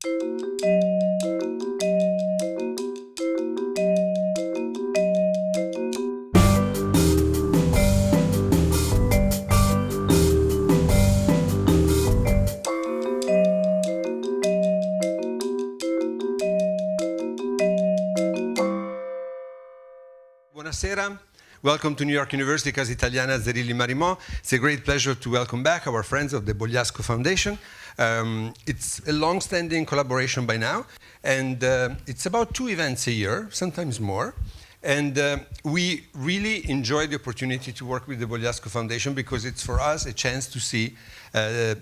Buonasera. Welcome to New York University, Casa Italiana, Zerilli-Marimò. It's a great pleasure to welcome back our friends of the Bogliasco Foundation. It's a long-standing collaboration by now, and it's about 2 events a year, sometimes more. And we really enjoy the opportunity to work with the Bogliasco Foundation because it's for us a chance to see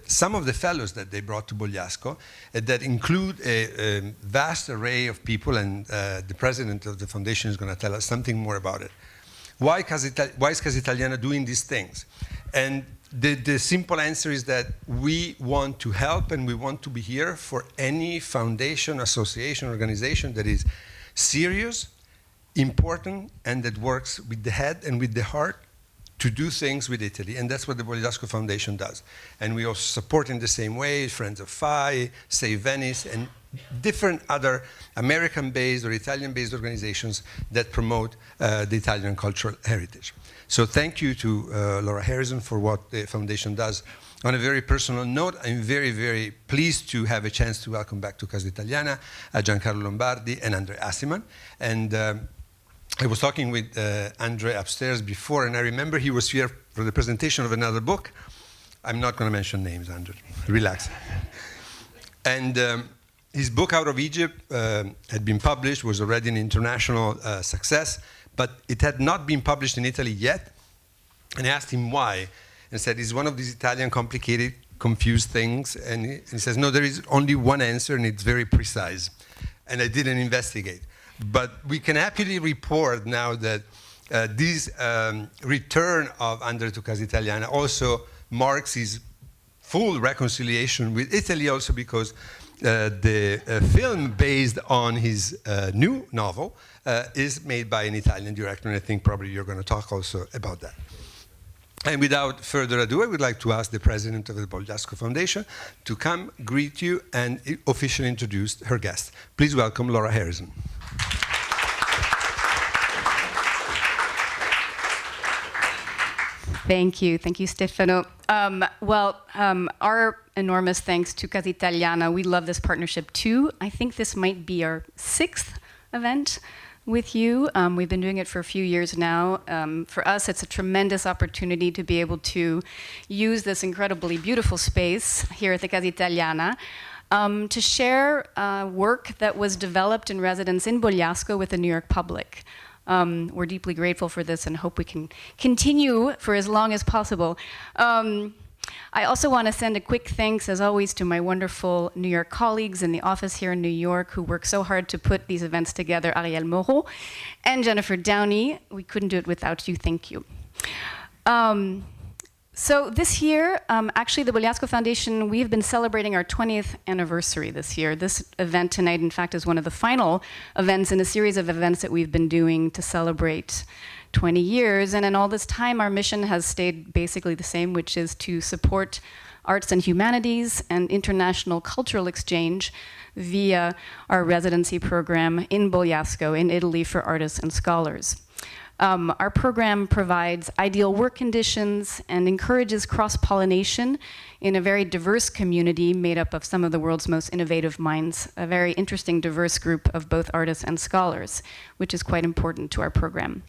some of the fellows that they brought to Bogliasco that include a vast array of people, and the president of the foundation is going to tell us something more about it. Why is Casa Italiana doing these things? And the simple answer is that we want to help and we want to be here for any foundation, association, organization that is serious, important, and that works with the head and with the heart to do things with Italy. And that's what the Bogliasco Foundation does. And we also support in the same way Friends of FAI, Save Venice, and different other American-based or Italian-based organizations that promote the Italian cultural heritage. So thank you to Laura Harrison for what the foundation does. On a very personal note, I'm very, very pleased to have a chance to welcome back to Casa Italiana Giancarlo Lombardi and André Aciman. And I was talking with André upstairs before, and I remember he was here for the presentation of another book. I'm not going to mention names, André. Relax. And his book, Out of Egypt, had been published, was already an international success, but it had not been published in Italy yet. And I asked him why, and said, it's one of these Italian complicated, confused things. And he says, no, there is only one answer, and it's very precise. And I didn't investigate. But we can happily report now that this return of André to Casa Italiana also marks his full reconciliation with Italy, also because the film based on his new novel is made by an Italian director, and I think probably you're going to talk also about that. And without further ado, I would like to ask the president of the Bogliasco Foundation to come greet you and officially introduce her guest. Please welcome Laura Harrison. Thank you, Stefano. Our enormous thanks to Casa Italiana. We love this partnership too. I think this might be our 6th event with you. We've been doing it for a few years now. For us, it's a tremendous opportunity to be able to use this incredibly beautiful space here at the Casa Italiana to share work that was developed in residence in Bogliasco with the New York public. We're deeply grateful for this and hope we can continue for as long as possible. I also want to send a quick thanks, as always, to my wonderful New York colleagues in the office here in New York who work so hard to put these events together, Ariel Moreau and Jennifer Downey. We couldn't do it without you. Thank you. So this year, actually, the Bogliasco Foundation, we've been celebrating our 20th anniversary this year. This event tonight, in fact, is one of the final events in a series of events that we've been doing to celebrate 20 years. And in all this time, our mission has stayed basically the same, which is to support arts and humanities and international cultural exchange via our residency program in Bogliasco, in Italy, for artists and scholars. Our program provides ideal work conditions and encourages cross-pollination in a very diverse community made up of some of the world's most innovative minds, a very interesting, diverse group of both artists and scholars, which is quite important to our program.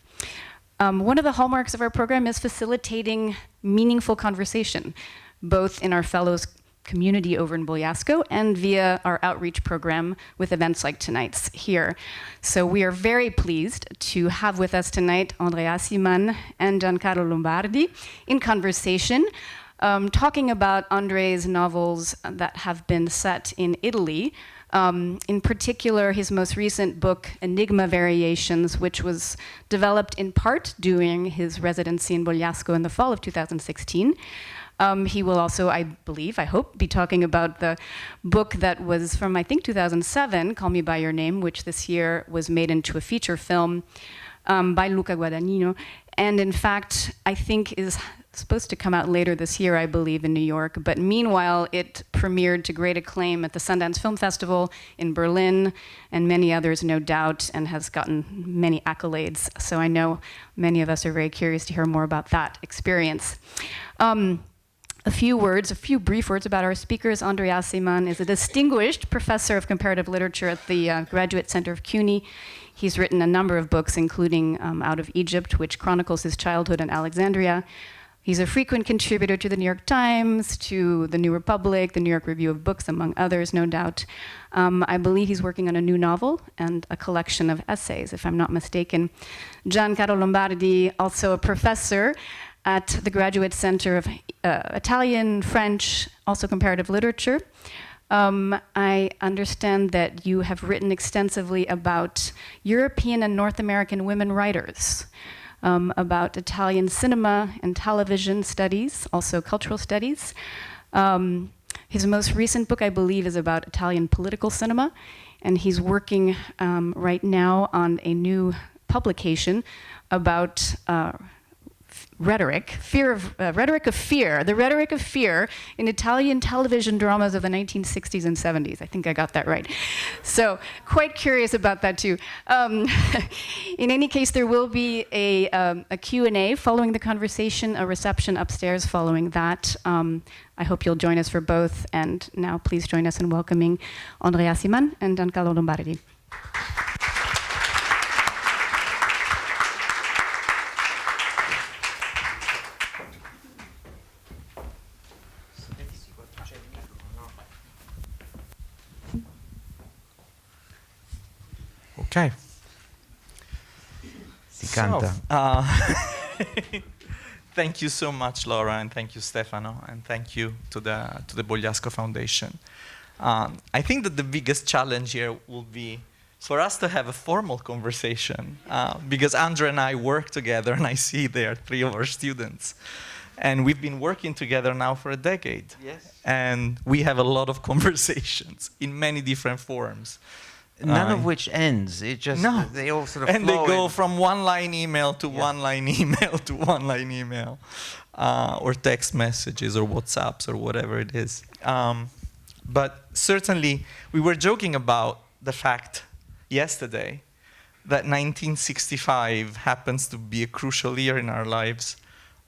One of the hallmarks of our program is facilitating meaningful conversation, both in our fellows community over in Bogliasco and via our outreach program with events like tonight's here. So we are very pleased to have with us tonight André Aciman and Giancarlo Lombardi in conversation, talking about André's novels that have been set in Italy. In particular, his most recent book, Enigma Variations, which was developed in part during his residency in Bogliasco in the fall of 2016. He will also, I believe, I hope, be talking about the book that was from, I think, 2007, Call Me By Your Name, which this year was made into a feature film by Luca Guadagnino, and in fact, I think is supposed to come out later this year, I believe, in New York. But meanwhile, it premiered to great acclaim at the Sundance Film Festival in Berlin and many others, no doubt, and has gotten many accolades. So I know many of us are very curious to hear more about that experience. A few brief words about our speakers. André Aciman is a distinguished professor of comparative literature at the Graduate Center of CUNY. He's written a number of books, including Out of Egypt, which chronicles his childhood in Alexandria. He's a frequent contributor to the New York Times, to the New Republic, the New York Review of Books, among others, no doubt. I believe he's working on a new novel and a collection of essays, if I'm not mistaken. Giancarlo Lombardi, also a professor at the Graduate Center of Italian, French, also comparative literature. I understand that you have written extensively about European and North American women writers, about Italian cinema and television studies, also cultural studies. His most recent book, I believe, is about Italian political cinema, and he's working right now on a new publication about rhetoric of fear, the rhetoric of fear in Italian television dramas of the 1960s and 70s. I think I got that right. So quite curious about that too. In any case, there will be a Q&A following the conversation, a reception upstairs following that. I hope you'll join us for both. And now please join us in welcoming André Aciman and Giancarlo Lombardi. Okay. Si canta. Thank you so much, Laura, and thank you, Stefano, and thank you to the Bogliasco Foundation. I think that the biggest challenge here will be for us to have a formal conversation, because Andrea and I work together, and I see there are 3 of our students. And we've been working together now for a decade. Yes. And we have a lot of conversations in many different forms. None of which ends. It just, they all sort of and flow they go in. from one-line email to one-line email to one-line email, or text messages or WhatsApps or whatever it is. But certainly, we were joking about the fact yesterday that 1965 happens to be a crucial year in our lives.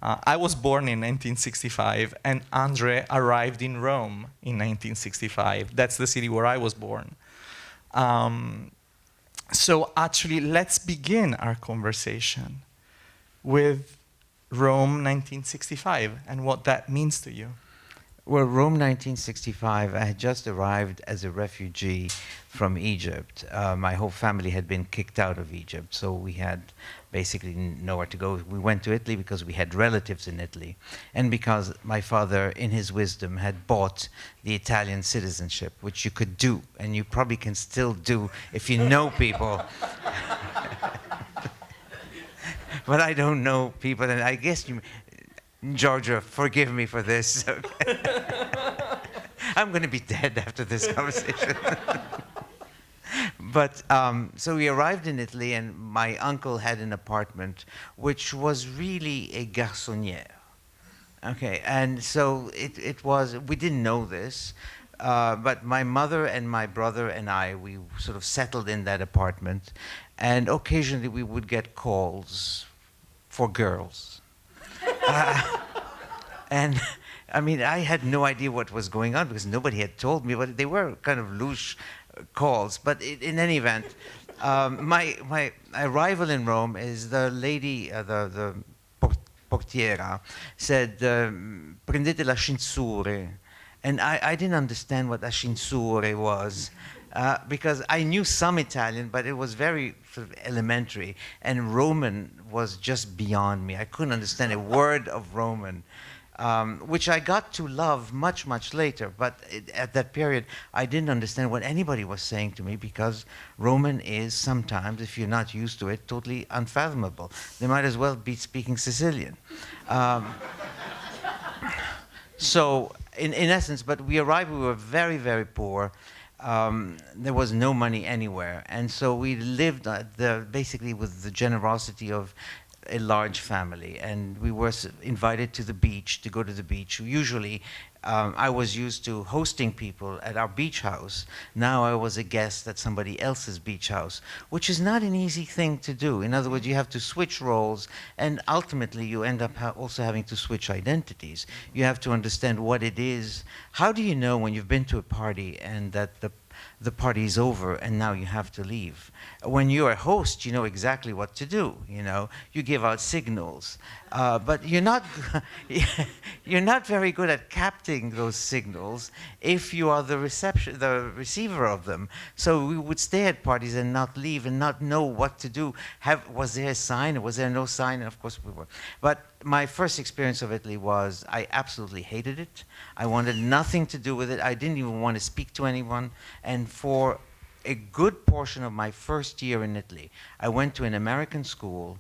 I was born in 1965, and André arrived in Rome in 1965. That's the city where I was born. So actually, let's begin our conversation with Rome 1965 and what that means to you. Well, Rome 1965, I had just arrived as a refugee from Egypt. My whole family had been kicked out of Egypt, so we had basically nowhere to go. We went to Italy because we had relatives in Italy, and because my father, in his wisdom, had bought the Italian citizenship, which you could do, and you probably can still do if you know people. But I don't know people, and I guess you... Georgia, forgive me for this. I'm going to be dead after this conversation. But so we arrived in Italy, and my uncle had an apartment which was really a garçonnière. Okay, and so it was, we didn't know this, but my mother and my brother and I, we sort of settled in that apartment, and occasionally we would get calls for girls. And I mean, I had no idea what was going on because nobody had told me, but they were kind of louche calls. But in any event, my arrival in Rome is the lady, the portiera, said, prendete l'ascensore. And I didn't understand what ascensore was. Because I knew some Italian, but it was very sort of elementary, and Roman was just beyond me. I couldn't understand a word of Roman, which I got to love much, much later. But at that period, I didn't understand what anybody was saying to me because Roman is sometimes, if you're not used to it, totally unfathomable. They might as well be speaking Sicilian. So, in essence, but we arrived, we were very, very poor. There was no money anywhere, and so we lived basically with the generosity of a large family, and we were invited to the beach, to go to the beach. Usually, I was used to hosting people at our beach house. Now I was a guest at somebody else's beach house, which is not an easy thing to do. In other words, you have to switch roles, and ultimately you end up also having to switch identities. You have to understand what it is. How do you know when you've been to a party and that the party is over and now you have to leave? When you're a host, you know exactly what to do. You know, you give out signals, but you're not very good at capturing those signals if you are the receiver of them. So we would stay at parties and not leave and not know what to do. Was there a sign? Was there no sign? And of course we were. But my first experience of Italy was I absolutely hated it. I wanted nothing to do with it. I didn't even want to speak to anyone. And for a good portion of my first year in Italy, I went to an American school.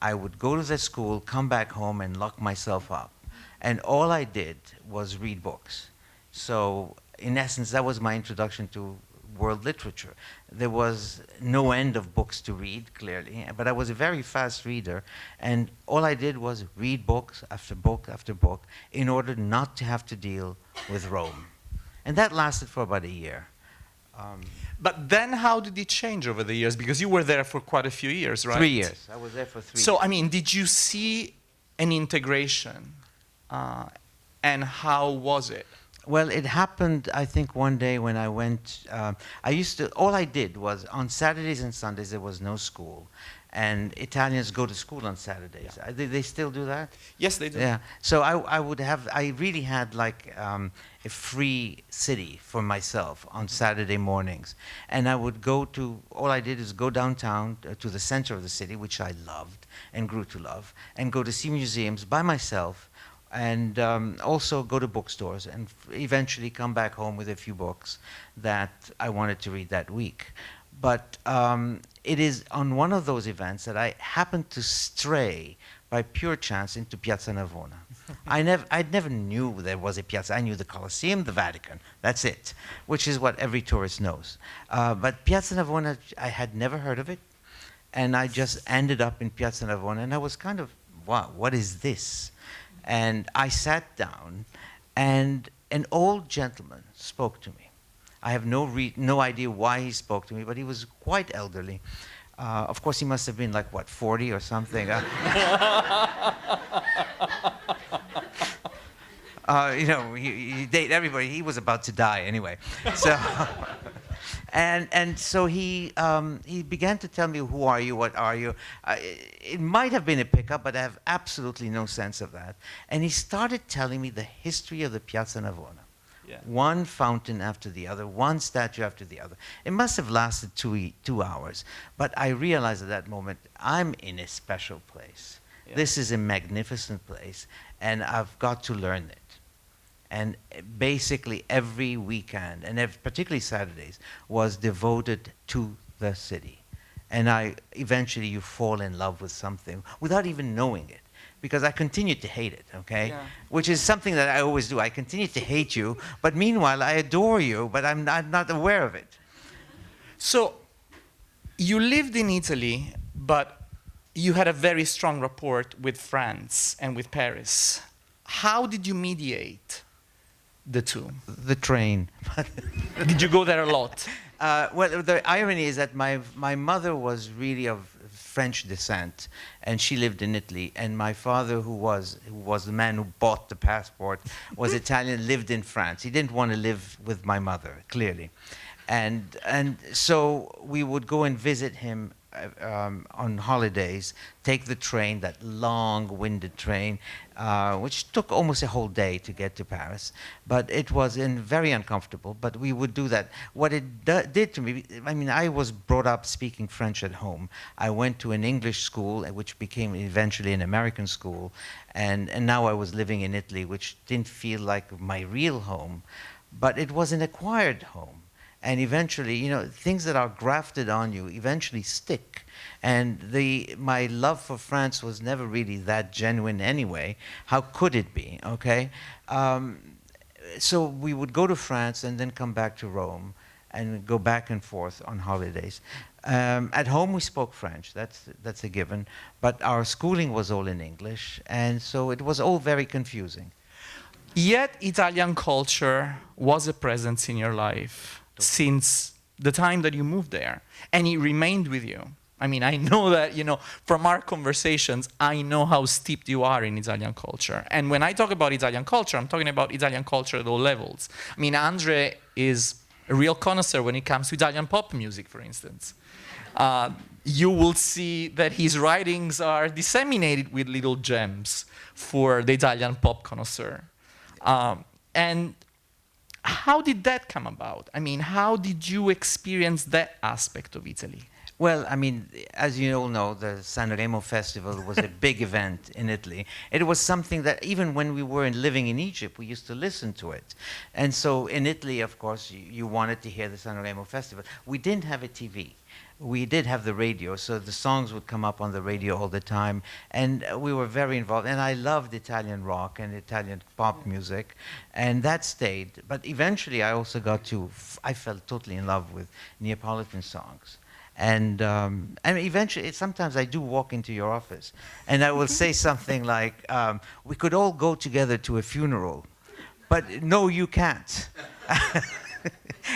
I would go to the school, come back home, and lock myself up. And all I did was read books. So, in essence, that was my introduction to world literature. There was no end of books to read, clearly, but I was a very fast reader, and all I did was read books after book after book in order not to have to deal with Rome. And that lasted for about a year. But then how did it change over the years? Because you were there for quite a few years, right? 3 years. I was there for 3 years. So, I mean, did you see an integration? And how was it? Well, it happened, I think, one day when I went, all I did was, on Saturdays and Sundays, there was no school. And Italians go to school on Saturdays. Yeah. They still do that? Yes, they do. Yeah. So I really had like a free city for myself on Saturday mornings. And I would all I did is go downtown to the center of the city, which I loved and grew to love, and go to see museums by myself, and also go to bookstores, and eventually come back home with a few books that I wanted to read that week. But it is on one of those events that I happened to stray by pure chance into Piazza Navona. I never knew there was a piazza. I knew the Colosseum, the Vatican. That's it, which is what every tourist knows. But Piazza Navona, I had never heard of it, and I just ended up in Piazza Navona, and I was kind of, wow, what is this? And I sat down, and an old gentleman spoke to me. I have no idea why he spoke to me, but he was quite elderly. Of course, he must have been like, what, 40 or something? You know, he date everybody. He was about to die anyway. So, and so he began to tell me, who are you, what are you? It might have been a pickup, but I have absolutely no sense of that. And he started telling me the history of the Piazza Navona. Yeah. One fountain after the other, one statue after the other. It must have lasted 2 hours. But I realized at that moment, I'm in a special place. Yeah. This is a magnificent place, and I've got to learn it. And basically every weekend, and particularly Saturdays, was devoted to the city. And eventually you fall in love with something without even knowing it. Because I continued to hate it, okay? Yeah. Which is something that I always do. I continue to hate you, but meanwhile I adore you, but I'm not aware of it. So, you lived in Italy, but you had a very strong rapport with France and with Paris. How did you mediate the two? The train. Did you go there a lot? Well, the irony is that my mother was really of French descent, and she lived in Italy. And my father, who was the man who bought the passport, was Italian, lived in France. He didn't want to live with my mother, clearly. And so we would go and visit him on holidays, take the train, that long-winded train, which took almost a whole day to get to Paris. But it was very uncomfortable, but we would do that. What it did to me, I mean, I was brought up speaking French at home. I went to an English school, which became eventually an American school, and now I was living in Italy, which didn't feel like my real home, but it was an acquired home. And eventually, you know, things that are grafted on you eventually stick. And my love for France was never really that genuine anyway. How could it be, okay? So we would go to France and then come back to Rome. and go back and forth on holidays. At home, we spoke French. That's a given. But our schooling was all in English, and so it was all very confusing. Yet Italian culture was a presence in your life since the time that you moved there, and it remained with you. I mean, I know that, from our conversations, I know how steeped you are in Italian culture. And when I talk about Italian culture, I'm talking about Italian culture at all levels. I mean, Andre is a real connoisseur when it comes to Italian pop music, for instance. You will see that his writings are disseminated with little gems for the Italian pop connoisseur. And how did that come about? I mean, how did you experience that aspect of Italy? Well, I mean, as you all know, the Sanremo Festival was a big event in Italy. It was something that even when we were living in Egypt, we used to listen to it. And so in Italy, of course, you wanted to hear the Sanremo Festival. We didn't have a TV. We did have the radio, so the songs would come up on the radio all the time, and we were very involved. And I loved Italian rock and Italian pop music, and that stayed. But eventually, I also I fell totally in love with Neapolitan songs. And eventually, sometimes I do walk into your office, and I will say something like, we could all go together to a funeral, but no, you can't.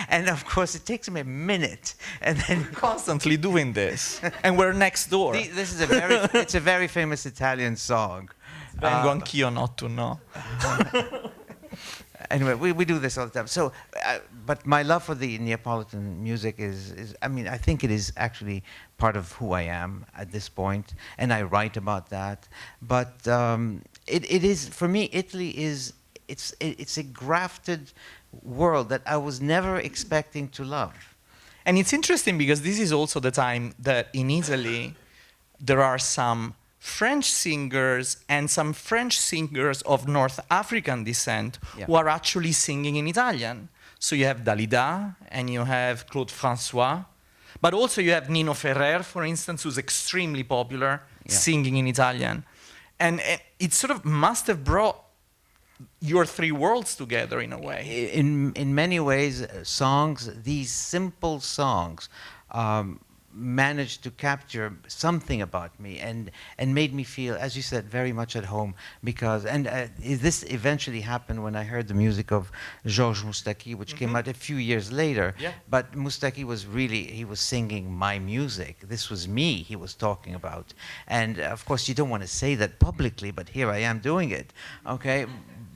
And of course, it takes me a minute, and then Constantly doing this, and we're next door. This is it's a very famous Italian song. Vengo anch'io not to know. Anyway, we do this all the time. So, but my love for the Neapolitan music is, I mean, I think it is actually part of who I am at this point, and I write about that. But it is, for me, Italy is, it's a grafted world that I was never expecting to love. And it's interesting because this is also the time that in Italy there are some French singers and some French singers of North African descent who are actually singing in Italian. So you have Dalida and you have Claude François, but also you have Nino Ferrer, for instance, who's extremely popular singing in Italian. And it sort of must have brought your three worlds together in a way. In many ways, these simple songs, managed to capture something about me and made me feel, as you said, very much at home. Because this eventually happened when I heard the music of Georges Moustaki, which came out a few years later. Yeah. But Moustaki was he was singing my music. This was me he was talking about. And of course, you don't want to say that publicly, but here I am doing it. Okay.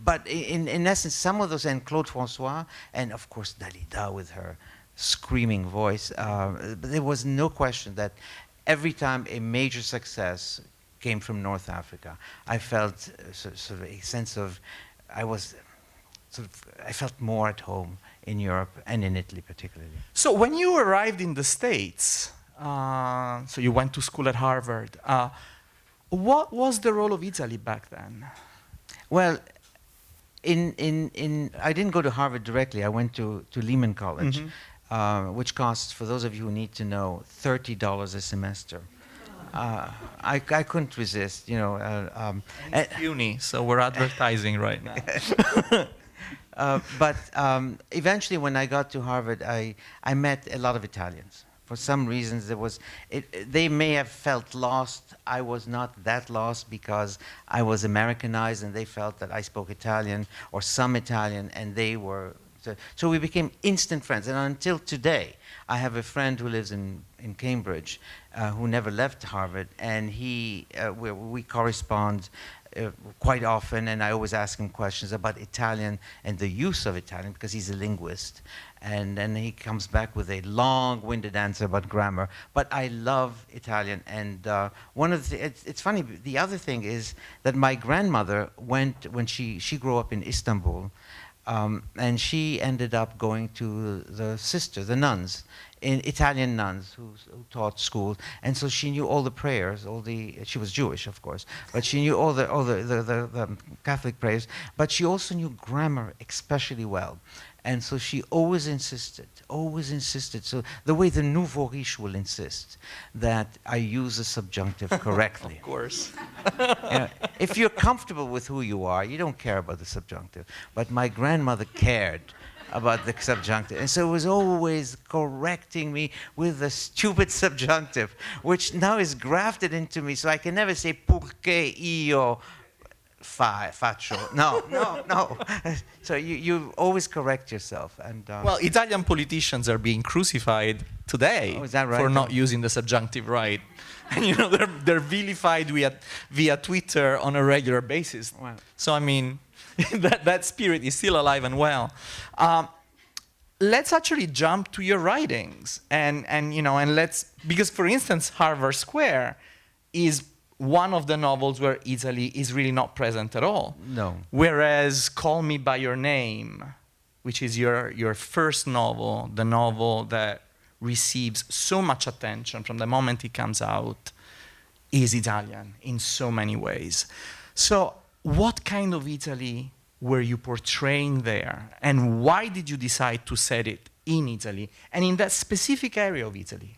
But in essence, some of those, and Claude François, and of course Dalida with her screaming voice, there was no question that every time a major success came from North Africa, I felt sort of a sense of, I felt more at home in Europe and in Italy particularly. So when you arrived in the States, so you went to school at Harvard, what was the role of Italy back then? Well, I didn't go to Harvard directly. I went to Lehman College, which costs, for those of you who need to know, $30 a semester. I couldn't resist, you know. Uni, so we're advertising right now. But eventually, when I got to Harvard, I met a lot of Italians. For some reasons, they may have felt lost. I was not that lost because I was Americanized, and they felt that I spoke Italian or some Italian, and they were. So we became instant friends. And until today, I have a friend who lives in Cambridge, who never left Harvard, and we correspond quite often, and I always ask him questions about Italian and the use of Italian because he's a linguist. And then he comes back with a long-winded answer about grammar. But I love Italian, and it's funny. The other thing is that my grandmother went when she grew up in Istanbul, and she ended up going to the nuns, Italian nuns who taught school, and so she knew all the prayers, she was Jewish, of course, but she knew all the Catholic prayers, but she also knew grammar especially well. And so she always insisted. So the way the nouveau riche will insist that I use the subjunctive correctly. Of course. If you're comfortable with who you are, you don't care about the subjunctive. But my grandmother cared about the subjunctive. And so it was always correcting me with the stupid subjunctive, which now is grafted into me, so I can never say perché io faccio. No. So you always correct yourself. And well, Italian politicians are being crucified today is that right? for not using the subjunctive right. And you know, they're vilified via Twitter on a regular basis. Wow. So I mean, that spirit is still alive and well. Let's actually jump to your writings, and you know, and let's, because for instance, Harvard Square is one of the novels where Italy is really not present at all. No. Whereas Call Me by Your Name, which is your first novel, the novel that receives so much attention from the moment it comes out, is Italian in so many ways. So what kind of Italy were you portraying there? And why did you decide to set it in Italy and in that specific area of Italy?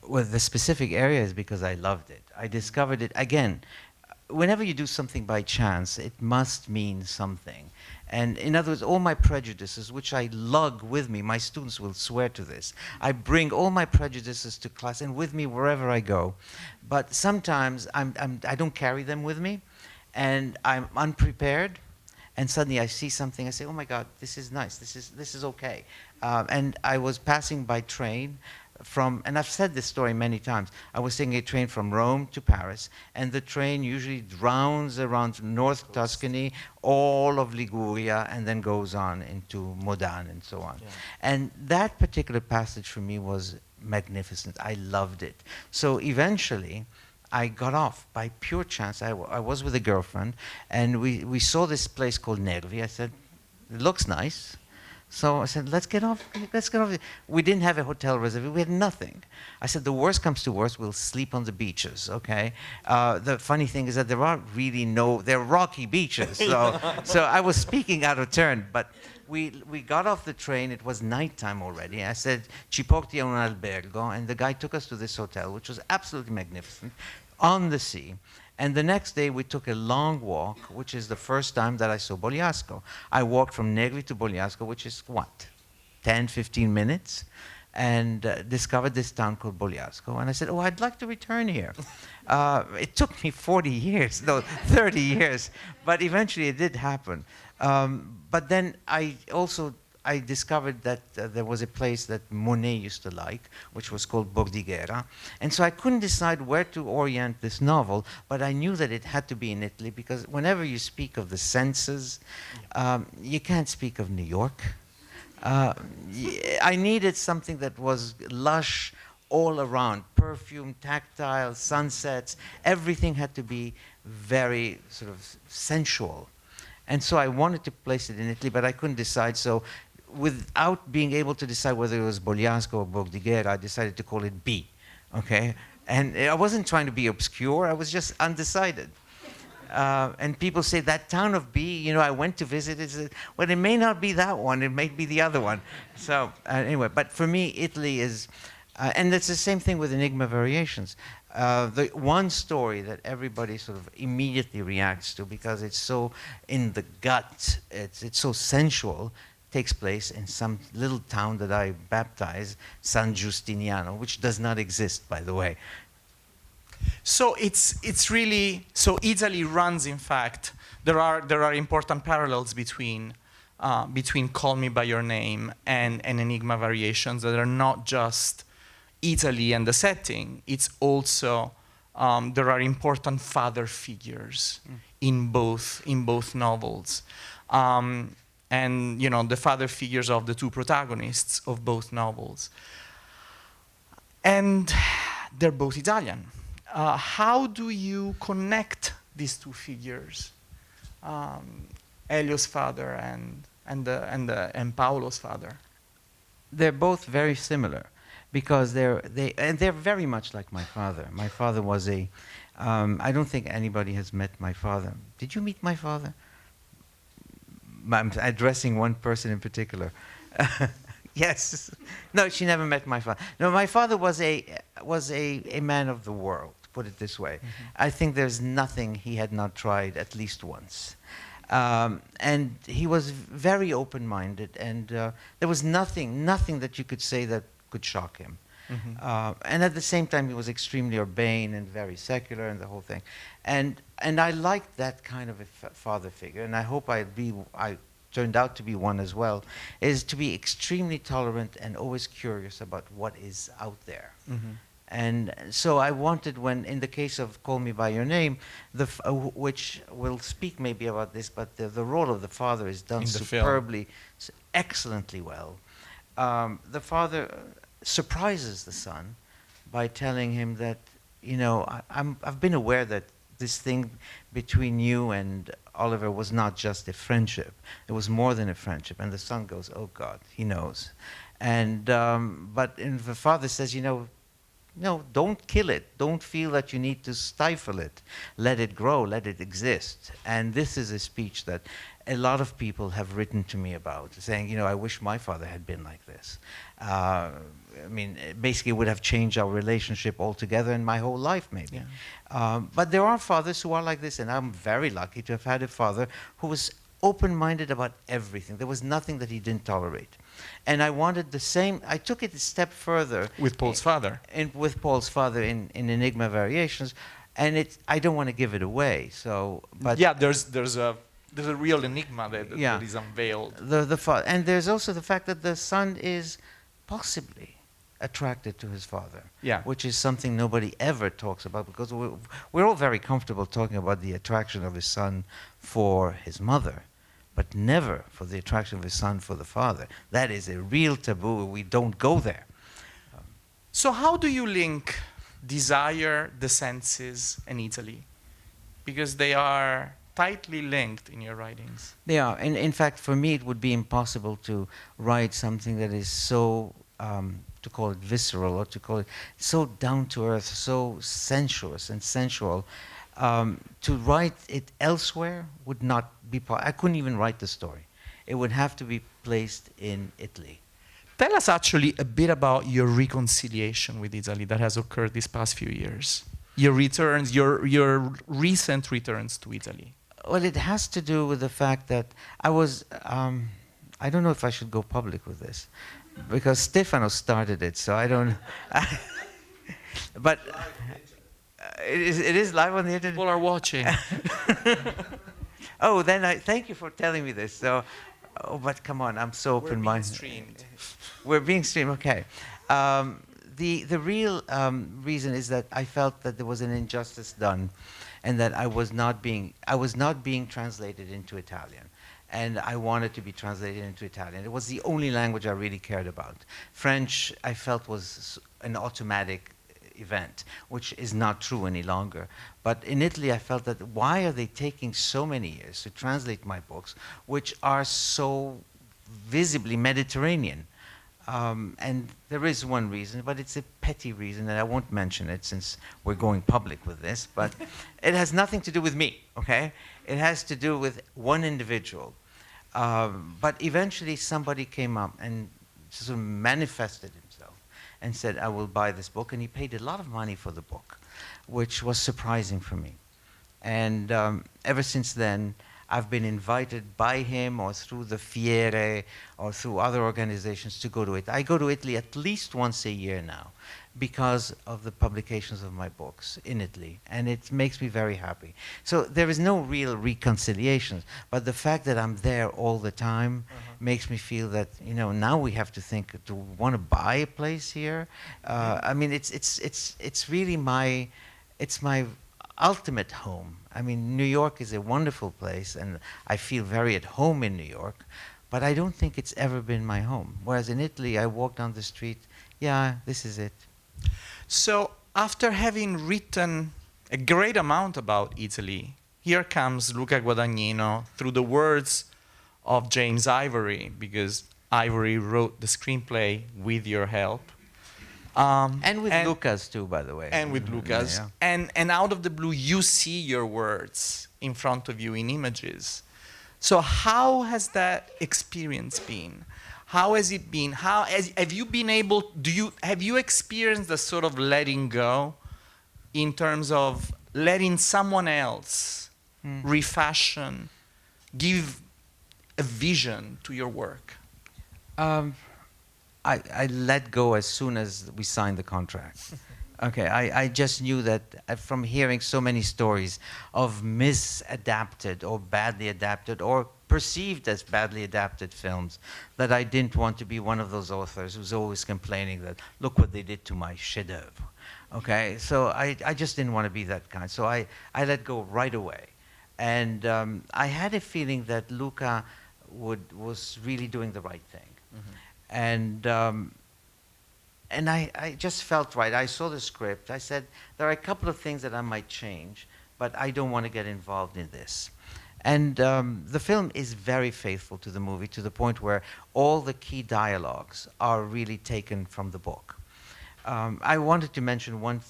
Well, the specific area is because I loved it. I discovered it, again, whenever you do something by chance, it must mean something. And in other words, all my prejudices, which I lug with me, my students will swear to this. I bring all my prejudices to class and with me wherever I go. But sometimes I don't carry them with me, and I'm unprepared. And suddenly I see something, I say, oh my God, this is nice, this is okay. And I was passing by train from, and I've said this story many times, I was taking a train from Rome to Paris, and the train usually rounds around North Tuscany, all of Liguria, and then goes on into Modane and so on. Yeah. And that particular passage for me was magnificent. I loved it. So eventually, I got off by pure chance. I was with a girlfriend, and we saw this place called Nervi. I said, it looks nice. So I said, let's get off. We didn't have a hotel reservation. We had nothing. I said, the worst comes to worst, we'll sleep on the beaches, okay? The funny thing is that there are really they're rocky beaches. So I was speaking out of turn, but we got off the train. It was nighttime already. I said, ci porti a un albergo, and the guy took us to this hotel, which was absolutely magnificent, on the sea. And the next day, we took a long walk, which is the first time that I saw Bogliasco. I walked from Negri to Bogliasco, which is, 10, 15 minutes, and discovered this town called Bogliasco. And I said, oh, I'd like to return here. It took me 40 years, no, 30 years, but eventually it did happen. But then I discovered that there was a place that Monet used to like, which was called Bordighera. And so I couldn't decide where to orient this novel, but I knew that it had to be in Italy, because whenever you speak of the senses, you can't speak of New York. I needed something that was lush all around, perfume, tactile, sunsets, everything had to be very sort of sensual. And so I wanted to place it in Italy, but I couldn't decide. So without being able to decide whether it was Bogliasco or Bordighera, I decided to call it B, okay? And I wasn't trying to be obscure, I was just undecided. And people say, that town of B, you know, I went to visit it. Well, it may not be that one, it may be the other one. So anyway, but for me, Italy is, and it's the same thing with Enigma Variations. The one story that everybody sort of immediately reacts to, because it's so in the gut, it's so sensual, takes place in some little town that I baptized, San Giustiniano, which does not exist, by the way. So it's really, so Italy runs, in fact, there are important parallels between Call Me by Your Name and Enigma Variations that are not just Italy and the setting. It's also there are important father figures in both novels, and you know, the father figures of the two protagonists of both novels, and they're both Italian. How do you connect these two figures, Elio's father and Paolo's father? They're both very similar, because they're very much like my father. My father was a, I don't think anybody has met my father. Did you meet my father? I'm addressing one person in particular. Yes. No, she never met my father. No, my father was a man of the world, put it this way. Mm-hmm. I think there's nothing he had not tried at least once. And he was very open-minded, and there was nothing that you could say that could shock him. And at the same time, he was extremely urbane and very secular and the whole thing. And I liked that kind of a father figure, and I hope I turned out to be one as well, is to be extremely tolerant and always curious about what is out there. And so I wanted, when, in the case of Call Me By Your Name, which we'll speak maybe about this, but the role of the father is done superbly, excellently well. The father surprises the son by telling him that, you know, I've been aware that this thing between you and Oliver was not just a friendship. It was more than a friendship. And the son goes, oh God, he knows. And, but the father says, you know, no, don't kill it. Don't feel that you need to stifle it. Let it grow, let it exist. And this is a speech that a lot of people have written to me about, saying, you know, I wish my father had been like this. I mean, basically it would have changed our relationship altogether and my whole life, maybe. Yeah. But there are fathers who are like this, and I'm very lucky to have had a father who was open-minded about everything. There was nothing that he didn't tolerate. And I wanted the same, I took it a step further. With Paul's father. With Paul's father in Enigma Variations. And I don't want to give it away, so. But yeah, there's a real enigma that is unveiled. And there's also the fact that the son is possibly attracted to his father, which is something nobody ever talks about, because we're all very comfortable talking about the attraction of his son for his mother, but never for the attraction of his son for the father. That is a real taboo. We don't go there. So how do you link desire, the senses, and Italy? Because they are tightly linked in your writings. They are. And in fact, for me, it would be impossible to write something that is so, to call it visceral, or to call it so down-to-earth, so sensuous and sensual. To write it elsewhere would not be possible. I couldn't even write the story. It would have to be placed in Italy. Tell us actually a bit about your reconciliation with Italy that has occurred these past few years. Your returns, your recent returns to Italy. Well, it has to do with the fact that I was, I don't know if I should go public with this, because Stefano started it, so I don't, but it is live on the internet. People are watching. Oh, then thank you for telling me this. So, oh, but come on, I'm so open-minded. We're being streamed. We're being streamed, okay. The real reason is that I felt that there was an injustice done, and that I was not being translated into Italian, and I wanted to be translated into Italian. It was the only language I really cared about. French, I felt, was an automatic event, which is not true any longer. But in Italy, I felt that why are they taking so many years to translate my books, which are so visibly Mediterranean? And there is one reason, but it's a petty reason, and I won't mention it since we're going public with this, but it has nothing to do with me, okay? It has to do with one individual. But eventually somebody came up and sort of manifested himself and said, I will buy this book, and he paid a lot of money for the book, which was surprising for me. And ever since then, I've been invited by him or through the Fiere or through other organizations to go to it. I go to Italy at least once a year now because of the publications of my books in Italy, and it makes me very happy. So there is no real reconciliation, but the fact that I'm there all the time makes me feel that, you know, now we have to think, do we want to buy a place here? I mean, it's really my ultimate home. I mean, New York is a wonderful place, and I feel very at home in New York, but I don't think it's ever been my home. Whereas in Italy, I walk down the street, yeah, this is it. So after having written a great amount about Italy, here comes Luca Guadagnino through the words of James Ivory, because Ivory wrote the screenplay with your help. And with Lucas too, by the way. And with Lucas. Yeah. And out of the blue, you see your words in front of you in images. So how has that experience been? How has it been? Have you been able, have you experienced the sort of letting go in terms of letting someone else refashion give a vision to your work? I let go as soon as we signed the contract. Okay, I just knew that from hearing so many stories of misadapted or badly adapted or perceived as badly adapted films, that I didn't want to be one of those authors who's always complaining that, look what they did to my chef-d'oeuvre. Okay, so I just didn't want to be that kind. So I let go right away. And I had a feeling that Luca was really doing the right thing. Mm-hmm. And I just felt right. I saw the script. I said, there are a couple of things that I might change, but I don't want to get involved in this. And the film is very faithful to the movie, to the point where all the key dialogues are really taken from the book. I wanted to mention one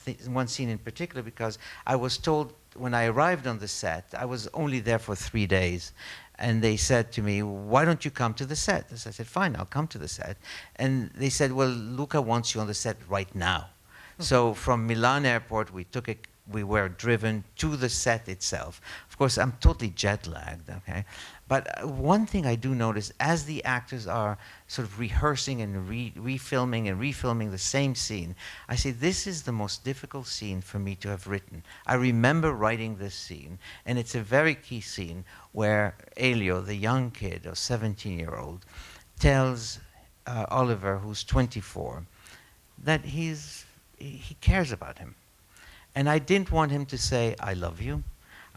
scene in particular, because I was told when I arrived on the set, I was only there for 3 days, and they said to me, why don't you come to the set? So I said, fine, I'll come to the set. And they said, well, Luca wants you on the set right now. So from Milan airport, we were driven to the set itself. Of course, I'm totally jet lagged, okay? But one thing I do notice, as the actors are sort of rehearsing and refilming the same scene, I say, this is the most difficult scene for me to have written. I remember writing this scene, and it's a very key scene where Elio, the young kid, a 17-year-old, tells Oliver, who's 24, that he cares about him. And I didn't want him to say, I love you.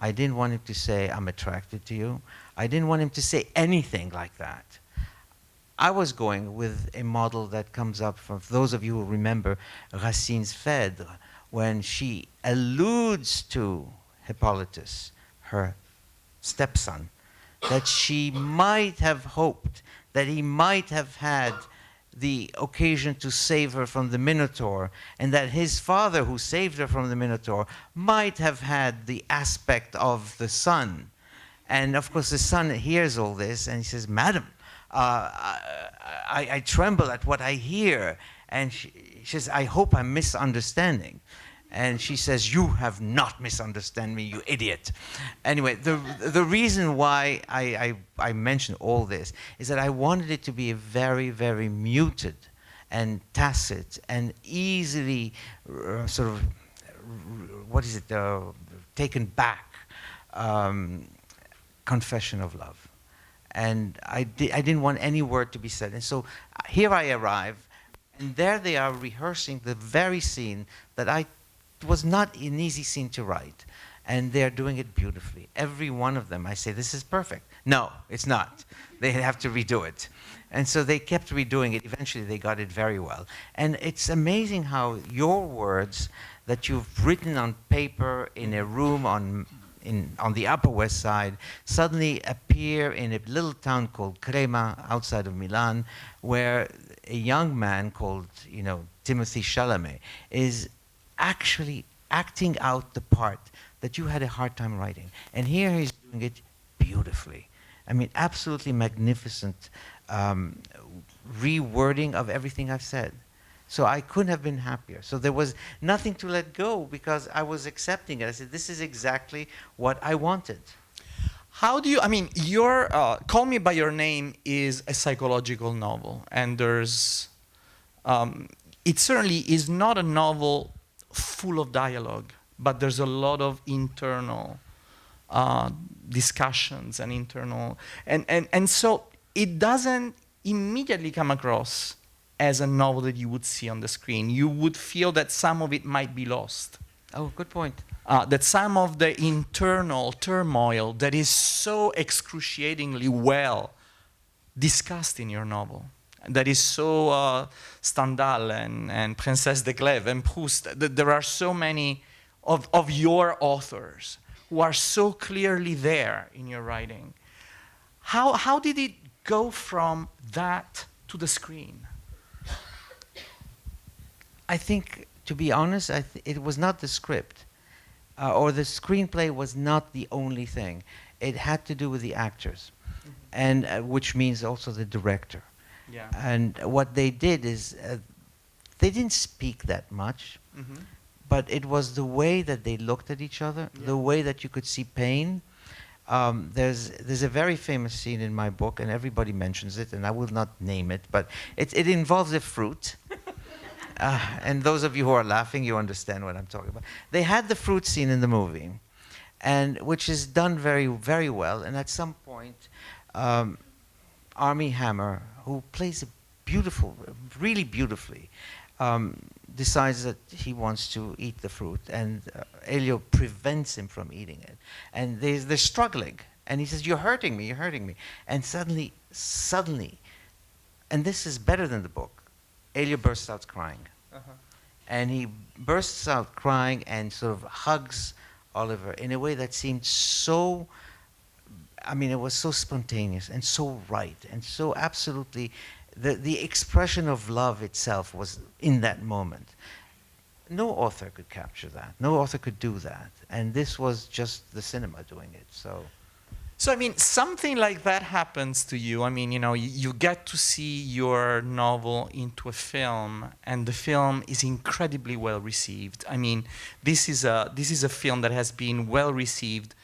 I didn't want him to say, I'm attracted to you. I didn't want him to say anything like that. I was going with a model that comes up from, those of you who remember Racine's Phèdre, when she alludes to Hippolytus, her stepson, that she might have hoped that he might have had the occasion to save her from the Minotaur, and that his father, who saved her from the Minotaur, might have had the aspect of the son. And of course the son hears all this and he says, Madam, I tremble at what I hear. And she says, I hope I'm misunderstanding. And she says, you have not misunderstood me, you idiot. Anyway, the reason why I mention all this is that I wanted it to be a very, very muted and tacit and easily sort of, taken back confession of love. And I didn't want any word to be said. And so here I arrive, and there they are rehearsing the very scene that was not an easy scene to write, and they're doing it beautifully. Every one of them, I say, this is perfect. No, it's not. They have to redo it. And so they kept redoing it. Eventually they got it very well. And it's amazing how your words that you've written on paper in a room on the Upper West Side suddenly appear in a little town called Crema outside of Milan, where a young man called, Timothy Chalamet is actually acting out the part that you had a hard time writing. And here he's doing it beautifully. I mean, absolutely magnificent rewording of everything I've said. So I couldn't have been happier. So there was nothing to let go, because I was accepting it. I said, this is exactly what I wanted. How do you, your Call Me By Your Name is a psychological novel, and there's, it certainly is not a novel full of dialogue, but there's a lot of internal discussions and internal, and so it doesn't immediately come across as a novel that you would see on the screen. You would feel that some of it might be lost. Oh, good point. That some of the internal turmoil that is so excruciatingly well discussed in your novel, that is so Stendhal and Princesse de Clèves and Proust, that there are so many of your authors who are so clearly there in your writing. How did it go from that to the screen? I think, to be honest, it was not the script, or the screenplay was not the only thing. It had to do with the actors, and which means also the director. Yeah. And what they did is, they didn't speak that much, but it was the way that they looked at each other, the way that you could see pain. There's a very famous scene in my book, and everybody mentions it, and I will not name it, but it involves a fruit. And those of you who are laughing, you understand what I'm talking about. They had the fruit scene in the movie, and which is done very, very well. And at some point, Armie Hammer, who plays it really beautifully, decides that he wants to eat the fruit, and Elio prevents him from eating it. And they're struggling, and he says, "You're hurting me, you're hurting me." And suddenly, and this is better than the book, Elio bursts out crying. And he bursts out crying and sort of hugs Oliver in a way that seemed so, I mean, it was so spontaneous and so right and so absolutely, the expression of love itself was in that moment. No author could capture that. No author could do that. And this was just the cinema doing it. So I mean, something like that happens to you. I mean, you know, you get to see your novel into a film, and the film is incredibly well received. I mean, this is a film that has been well received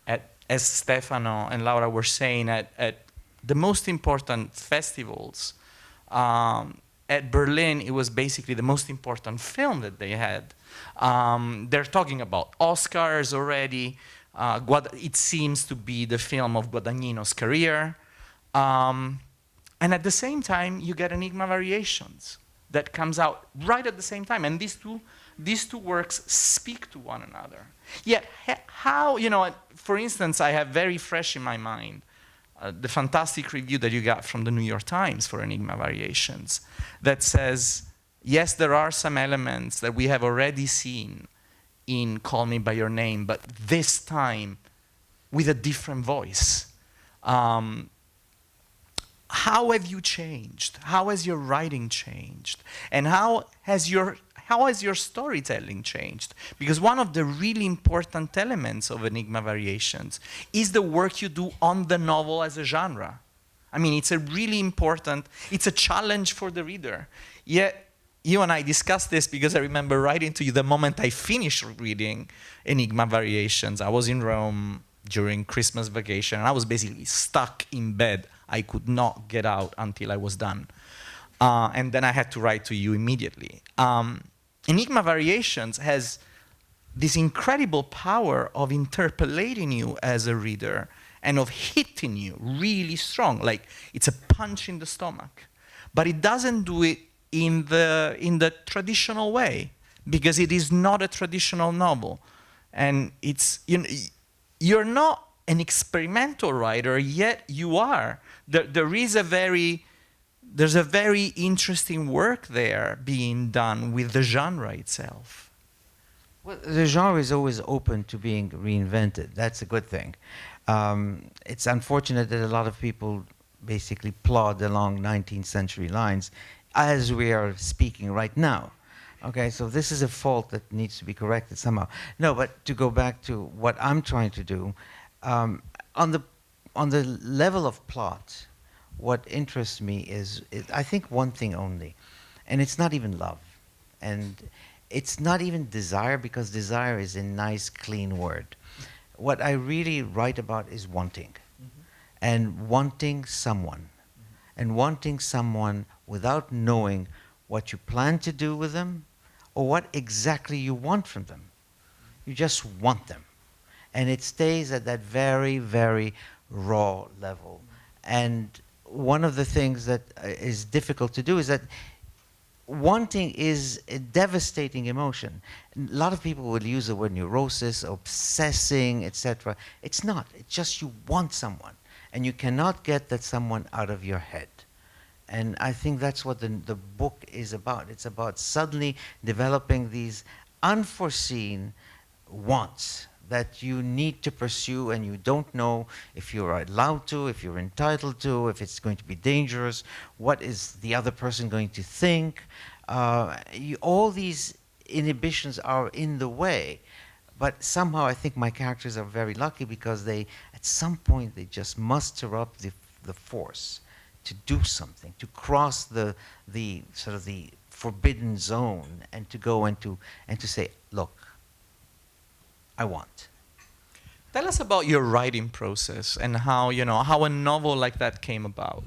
at, as Stefano and Laura were saying, at the most important festivals. At Berlin, it was basically the most important film that they had. They're talking about Oscars already. It seems to be the film of Guadagnino's career. And at the same time, you get Enigma Variations that comes out right at the same time. And these two works speak to one another. Yet, how, you know, for instance, I have very fresh in my mind the fantastic review that you got from the New York Times for Enigma Variations that says, yes, there are some elements that we have already seen in Call Me By Your Name, but this time with a different voice. How have you changed? How has your writing changed? And how has your storytelling changed? Because one of the really important elements of Enigma Variations is the work you do on the novel as a genre. I mean, it's a really important, it's a challenge for the reader. Yet, you and I discussed this because I remember writing to you the moment I finished reading Enigma Variations. I was in Rome during Christmas vacation, and I was basically stuck in bed. I could not get out until I was done. And then I had to write to you immediately. Enigma Variations has this incredible power of interpellating you as a reader and of hitting you really strong, like it's a punch in the stomach. But it doesn't do it in the traditional way, because it is not a traditional novel. And it's, you know, you're not an experimental writer, yet you are. There's a very interesting work there being done with the genre itself. Well, the genre is always open to being reinvented. That's a good thing. It's unfortunate that a lot of people basically plod along 19th century lines as we are speaking right now. Okay, so this is a fault that needs to be corrected somehow. No, but to go back to what I'm trying to do, on the level of plot, what interests me is I think one thing only, and it's not even love, and it's not even desire, because desire is a nice, clean word. What I really write about is wanting, and wanting someone, and wanting someone without knowing what you plan to do with them or what exactly you want from them. You just want them. And it stays at that very, very raw level. And one of the things that is difficult to do is that wanting is a devastating emotion. A lot of people will use the word neurosis, obsessing, etc. It's not. It's just you want someone, and you cannot get that someone out of your head. And I think that's what the book is about. It's about suddenly developing these unforeseen wants that you need to pursue, and you don't know if you're allowed to, if you're entitled to, if it's going to be dangerous, what is the other person going to think. All these inhibitions are in the way. But somehow I think my characters are very lucky, because they, at some point, they just muster up the force to do something, to cross the sort of the forbidden zone, and to go and to say, look, I want. Tell us about your writing process and how, how a novel like that came about.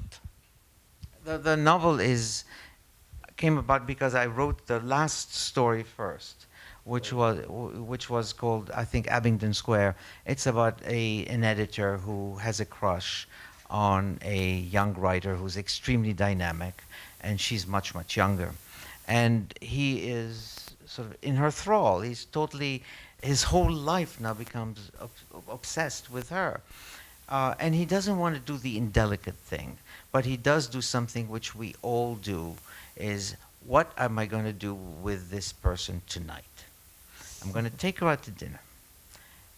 The novel came about because I wrote the last story first, which was called, I think, Abingdon Square. It's about an editor who has a crush on a young writer who's extremely dynamic, and she's much, much younger. And he is sort of in her thrall. His whole life now becomes obsessed with her. And he doesn't want to do the indelicate thing, but he does do something which we all do, is what am I going to do with this person tonight? I'm going to take her out to dinner.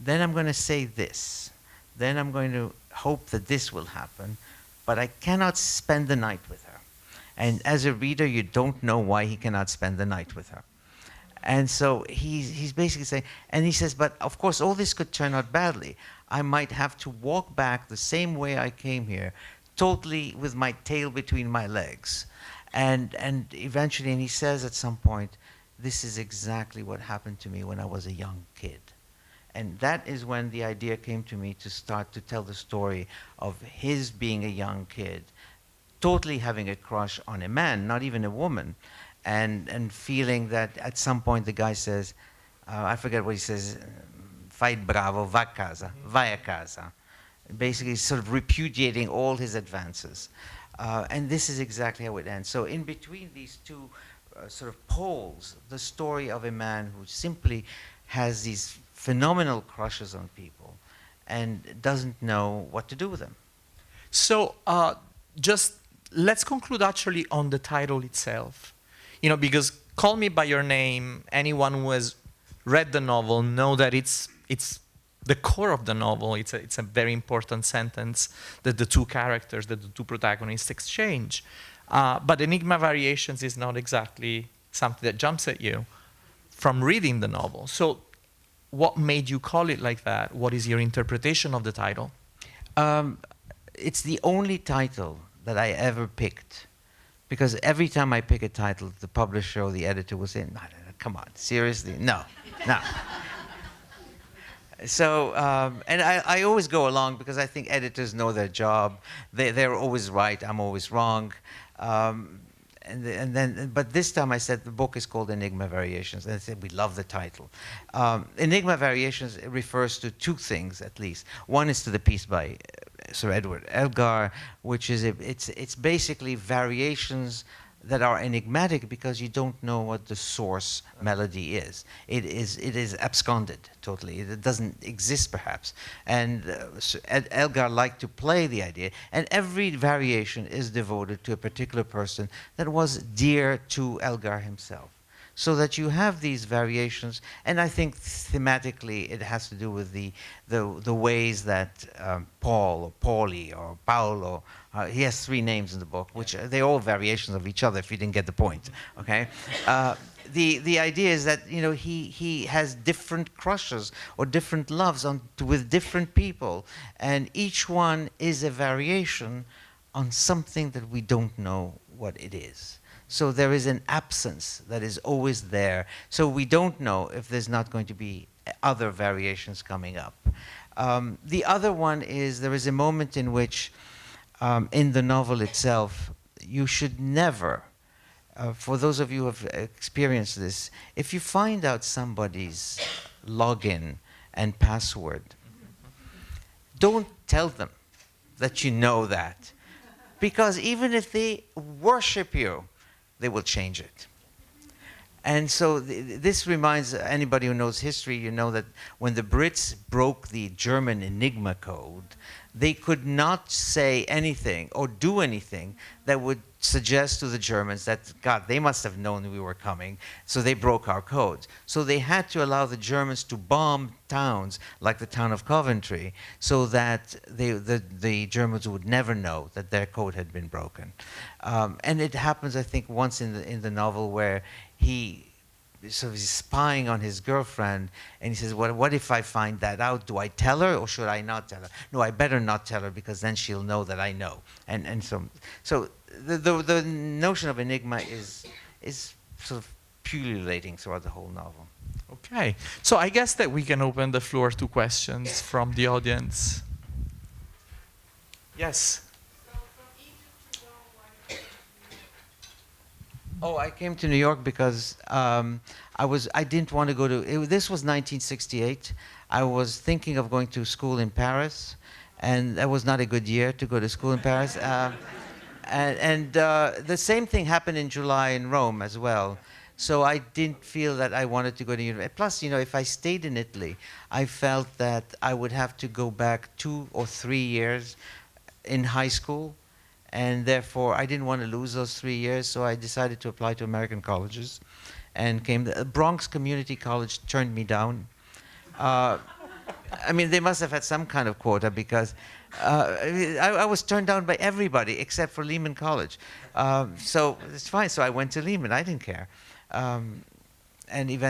Then I'm going to say this. Then I'm going to hope that this will happen, but I cannot spend the night with her. And as a reader, you don't know why he cannot spend the night with her. And so he's basically saying, and he says, but of course all this could turn out badly. I might have to walk back the same way I came here, totally with my tail between my legs. And eventually, and he says at some point, this is exactly what happened to me when I was a young kid. And that is when the idea came to me to start to tell the story of his being a young kid, totally having a crush on a man, not even a woman, and feeling that at some point the guy says, I forget what he says, fai bravo, va a casa, vai a casa. Basically sort of repudiating all his advances. And this is exactly how it ends. So in between these two sort of poles, the story of a man who simply has these phenomenal crushes on people and doesn't know what to do with them. So just let's conclude actually on the title itself. Because Call Me By Your Name, anyone who has read the novel know that it's the core of the novel. It's a very important sentence that the two characters, that the two protagonists exchange. But Enigma Variations is not exactly something that jumps at you from reading the novel. So what made you call it like that? What is your interpretation of the title? It's the only title that I ever picked. Because every time I pick a title, the publisher or the editor will say, no, come on, seriously? No. So, and I always go along because I think editors know their job. They're always right, I'm always wrong. But this time I said the book is called Enigma Variations, and I said we love the title. Enigma Variations refers to two things at least. One is to the piece by Sir Edward Elgar, which is it's basically variations that are enigmatic because you don't know what the source melody is. It is absconded totally. It doesn't exist perhaps. And Elgar liked to play the idea, and every variation is devoted to a particular person that was dear to Elgar himself. So that you have these variations, and I think thematically it has to do with the ways that Paul or Pauli or Paolo, he has three names in the book, which they're all variations of each other if you didn't get the point, okay? The idea is that he has different crushes or different loves with different people, and each one is a variation on something that we don't know what it is. So there is an absence that is always there. So we don't know if there's not going to be other variations coming up. The other one is there is a moment in which, in the novel itself, you should never, for those of you who have experienced this, if you find out somebody's login and password, don't tell them that you know that. Because even if they worship you, they will change it. And so this reminds anybody who knows history, you know that when the Brits broke the German Enigma code, they could not say anything or do anything that would suggest to the Germans that, God, they must have known we were coming, so they broke our codes. So they had to allow the Germans to bomb towns like the town of Coventry so that the Germans would never know that their code had been broken. And it happens, I think, once in the novel where he's spying on his girlfriend, and he says, well, what if I find that out? Do I tell her or should I not tell her? No, I better not tell her because then she'll know that I know. And so the notion of enigma is sort of pullulating throughout the whole novel. Okay, so I guess that we can open the floor to questions from the audience. Yes. Oh, I came to New York because I didn't want to go to. This was 1968. I was thinking of going to school in Paris, and that was not a good year to go to school in Paris. And the same thing happened in July in Rome as well. So I didn't feel that I wanted to go to university. Plus, if I stayed in Italy, I felt that I would have to go back 2 or 3 years in high school, and therefore I didn't want to lose those 3 years. So I decided to apply to American colleges, and came. The Bronx Community College turned me down. I mean, they must have had some kind of quota because I was turned down by everybody except for Lehman College. So it's fine. So I went to Lehman. I didn't care.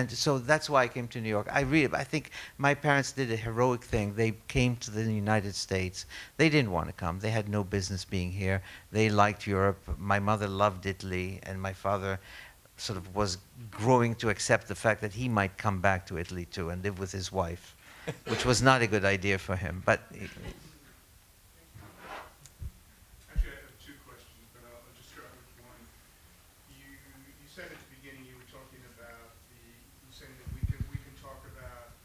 So that's why I came to New York. I think my parents did a heroic thing. They came to the United States. They didn't want to come. They had no business being here. They liked Europe. My mother loved Italy, and my father sort of was growing to accept the fact that he might come back to Italy too and live with his wife, which was not a good idea for him. But Actually, I have 2 questions, but I'll just start with one. You said at the beginning you were talking about you saying that we can talk about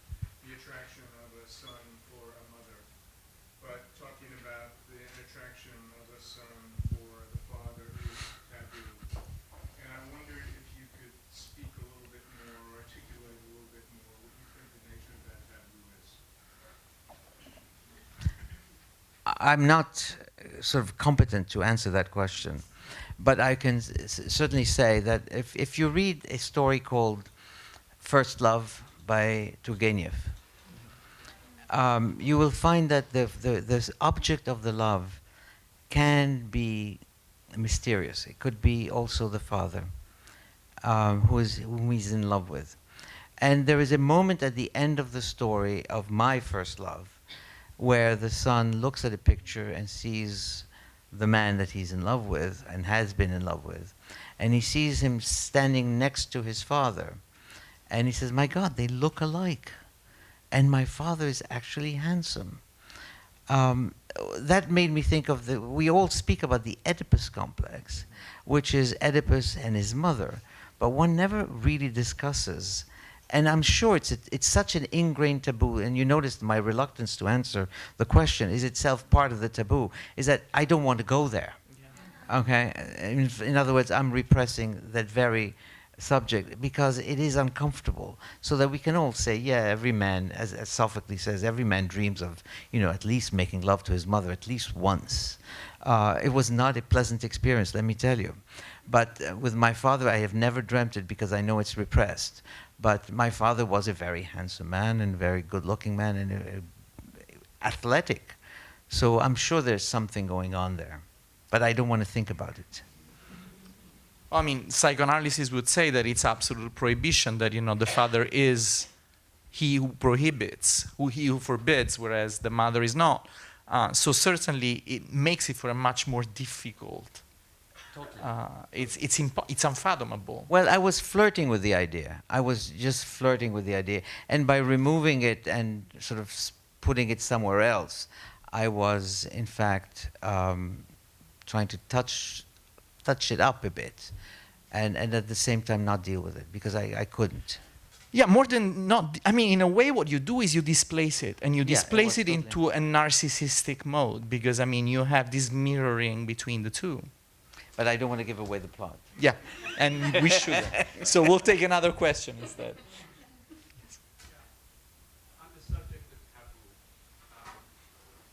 the attraction of a son for a mother, but talking about the attraction of a son for the father is taboo. And I wondered if you could speak a little bit more, or articulate a little bit more what you think the nature of that taboo is. I'm not sort of competent to answer that question, but I can certainly say that if you read a story called First Love by Turgenev, you will find that the object of the love can be mysterious. It could be also the father whom he's in love with. And there is a moment at the end of the story of My First Love where the son looks at a picture and sees the man that he's in love with and has been in love with. And he sees him standing next to his father. And he says, my God, they look alike. And my father is actually handsome. That made me think of we all speak about the Oedipus complex, which is Oedipus and his mother. But one never really discusses. And I'm sure it's such an ingrained taboo, and you noticed my reluctance to answer the question is itself part of the taboo, is that I don't want to go there. Yeah. Okay? In other words, I'm repressing that very subject because it is uncomfortable, so that we can all say, yeah, every man, as Sophocles says, every man dreams of, at least making love to his mother at least once. It was not a pleasant experience, let me tell you. But with my father, I have never dreamt it because I know it's repressed. But my father was a very handsome man and a very good-looking man and athletic. So I'm sure there's something going on there. But I don't want to think about it. I mean, psychoanalysis would say that it's absolute prohibition, that, the father is he who prohibits, he who forbids, whereas the mother is not. So certainly it makes it for a much more difficult. It's unfathomable. Well, I was flirting with the idea. I was just flirting with the idea. And by removing it and sort of putting it somewhere else, I was, in fact, trying to touch it up a bit. And at the same time not deal with it, because I couldn't. Yeah, more than not. I mean, in a way, what you do is you displace it, and you displace it into a narcissistic mode, because, I mean, you have this mirroring between the two. But I don't want to give away the plot. Yeah, and we shouldn't. So we'll take another question instead. On the subject of taboo,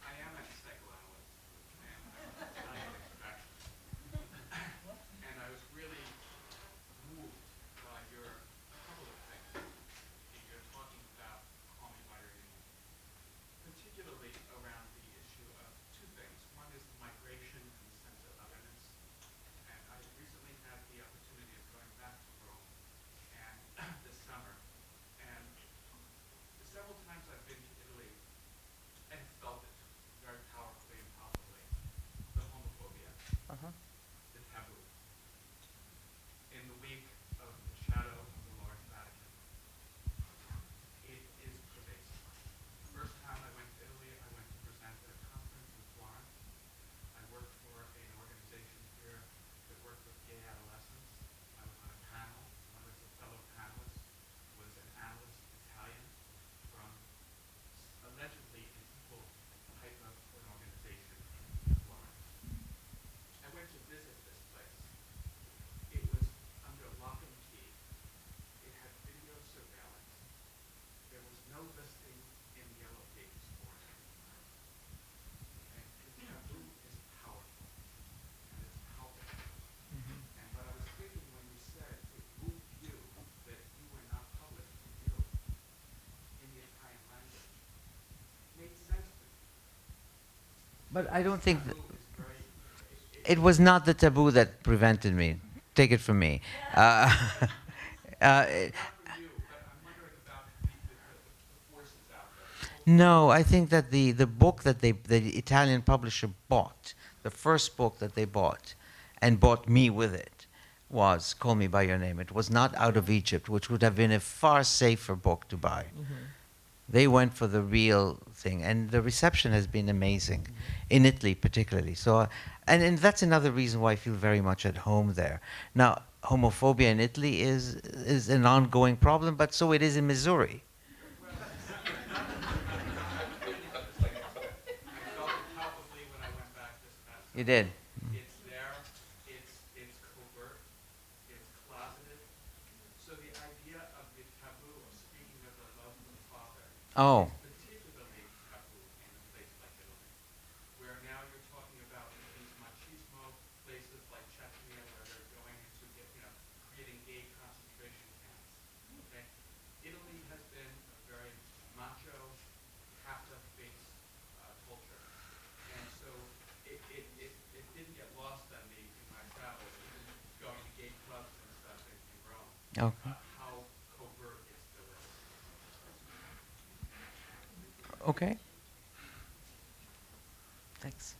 I am a psychoanalyst, and I'm studying extraction. And I was really moved by a couple of things in your talking about Call Me by Your Name, particularly around the issue of 2 things. One is the migration and the sense of otherness. And I recently had the opportunity of going back to Rome and this summer But I don't think it was not the taboo that prevented me. Take it from me. No, I think that the book that the Italian publisher bought, the first book that they bought, and bought me with it, was Call Me By Your Name. It was not Out of Egypt, which would have been a far safer book to buy. They went for the real thing, and the reception has been amazing, in Italy particularly. So, and that's another reason why I feel very much at home there. Now, homophobia in Italy is an ongoing problem, but so it is in Missouri. You did. It's there, it's covert, it's closeted. So the idea of the taboo of speaking of the love of the Father Oh. is particularly taboo in a place like Italy, where now you're talking about these machismo places like Chechnya, where they're going into creating gay concentration camps. Okay, Italy has been a very macho, Catholic-based culture, and so it didn't get lost on me in my travels, even going to gay clubs and stuff in Rome. Okay. How covert it still is. Okay. Thanks.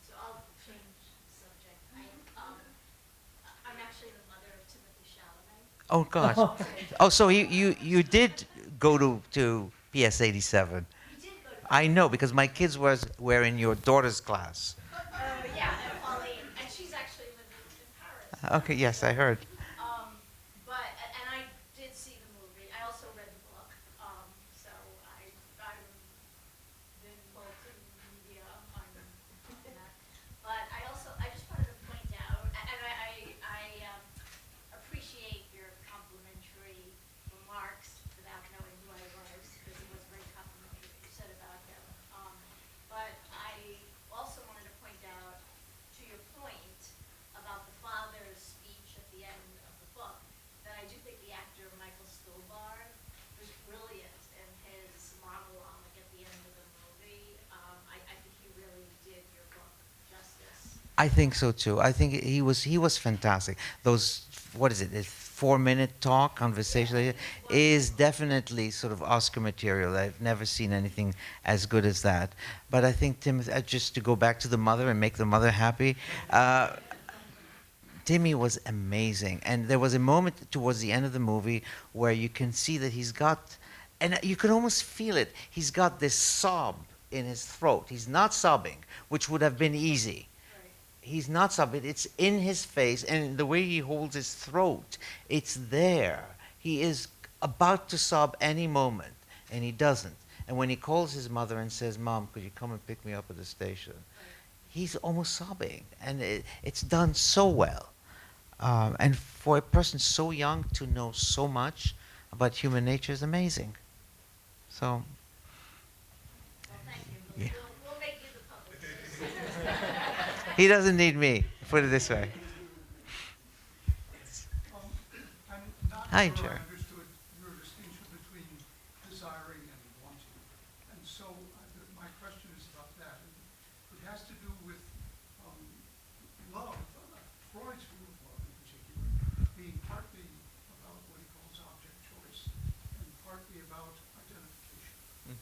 So I'll change subject. I'm actually the mother of Timothy Chalamet. Oh gosh. Oh, so you did go to PS 87. He did go to. I know because my kids were in your daughter's class. Yeah, and Pauline, and she's actually living in Paris. Okay. Yes, I heard. And I did see the movie. I also read the book. So I'm been multimedia on that. But I just wanted to point out, and I appreciate your complimentary remarks without knowing who I was, because it was very complimentary what you said about him. But I also wanted to point out, to your point about the father's speech at the end of the book, that I do think the actor Michael Stolbar was brilliant in his monologue at the end of the movie. I think he really did your book justice. I think so too. I think he was fantastic. Those, what is it? A 4-minute talk conversation is definitely sort of Oscar material. I've never seen anything as good as that. But I think just to go back to the mother and make the mother happy. Timmy was amazing, and there was a moment towards the end of the movie where you can see that he's got, and you can almost feel it. He's got this sob in his throat. He's not sobbing, which would have been easy. He's not sobbing. It's in his face, and the way he holds his throat, it's there. He is about to sob any moment, and he doesn't. And when he calls his mother and says, "Mom, could you come and pick me up at the station?" He's almost sobbing, and it's done so well. And for a person so young to know so much about human nature is amazing. So, Well, thank you. Yeah. We'll make you the publicist. he doesn't need me, put it this way. I'm not Hi, sure Jerry. I understood your distinction between desiring and wanting. And so my question is about that. It has to do with love, Freud's view of love in particular, being partly about what he calls object choice and partly about identification.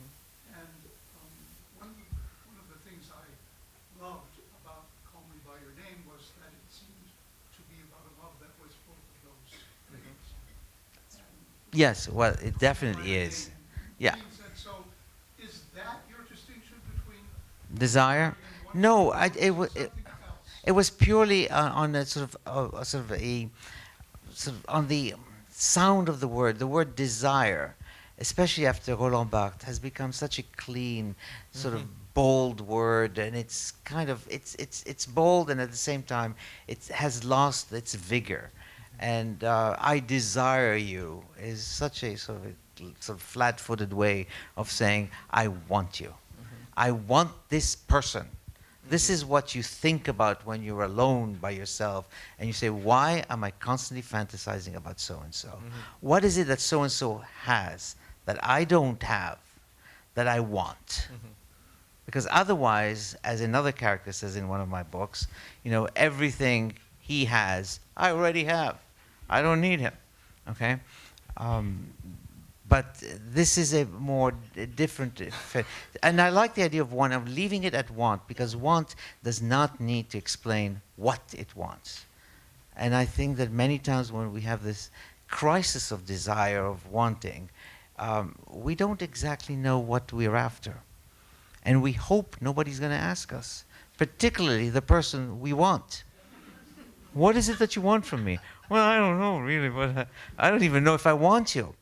And one of the things I loved about Call Me By Your Name was that it seemed to be about a love that was both of those things. And Yes, well, it definitely is. Yeah. and so, is that your distinction between Desire? No, it was. something else? It was purely on a sort of on the sound of the word. The word desire, especially after Roland Barthes, has become such a clean, sort of bold word, and it's kind of it's bold, and at the same time it has lost its vigor. And I desire you is such a sort of flat-footed way of saying I want you. I want this person. This is what you think about when you're alone by yourself, and you say, why am I constantly fantasizing about so-and-so? What is it that so-and-so has that I don't have, that I want? Because otherwise, as another character says in one of my books, you know, everything he has, I already have. I don't need him. Okay? But this is a more different effect. And I like the idea of want, of leaving it at want, because want does not need to explain what it wants. And I think that many times when we have this crisis of desire, of wanting, we don't exactly know what we're after. And we hope nobody's going to ask us, particularly the person we want. What is it that you want from me? Well, I don't know, really, but I don't even know if I want you.